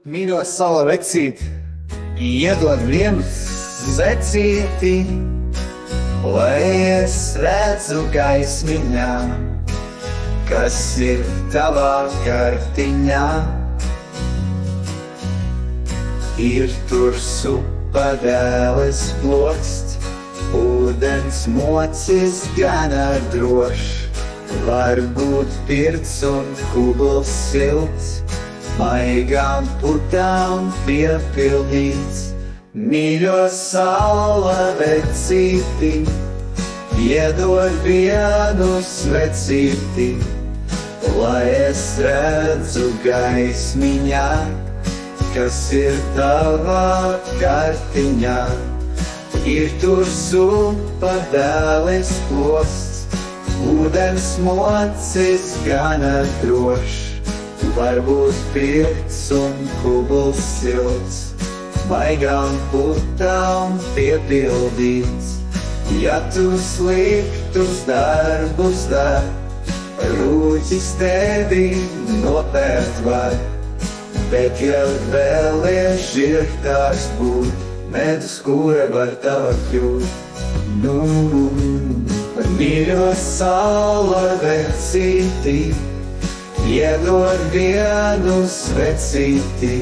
Mīļo savu vecīti, iedod vienu secīti, lai es redzu gaismiņā, kas ir tavā kartiņā. Ir tur supadēles plokst, ūdens mocis gana drošs, varbūt pirts un kubls silts, maigām putām piepildīts. Mīļo saula vecīti, iedod vienu svecīti, lai es redzu gaismiņā, kas ir tavā kartiņā. Ir tur supadēles ploksts, ūdens mocis gana drošs, varbūt pirts un kubls silts, maigām putām piepildīts. Ja tu sliktus darbus dari, rūķis tevi nopērt var, bet ja vēlies žirgtāks būt, medus kūra var tava kļūt. Mīļo saula vecīti, iedod vienu svecīti,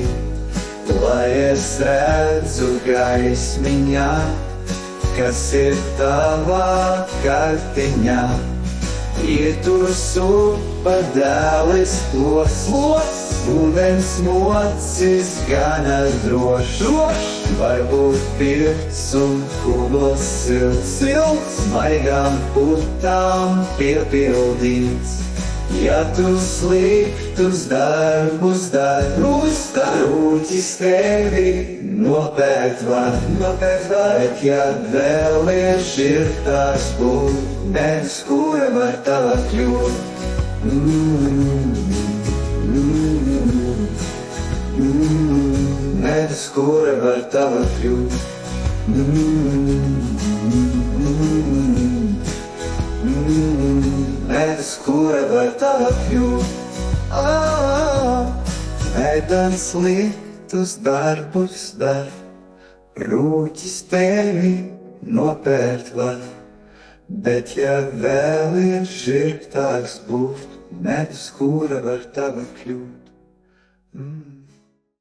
lai es redzu gaismiņā, kas ir tavā kartiņā. Ir tur supadēles ploksts, ūdens mocis gana drošs, varbūt pirts un kubls silts, maigām putām piepildīts. Ja tu sliktus darbus dari, rūķis tevi nopērt var, bet ja vēlies žirgtāks būt, medus kūra var tava kļūt. Medus kūra var tava kļūt. Medus kūra var tava kļūt. Medens sliktus darbus dar, rūķis tevi nopērt var, bet ja vēlies žirgtāks būt, medus kūra var tava kļūt.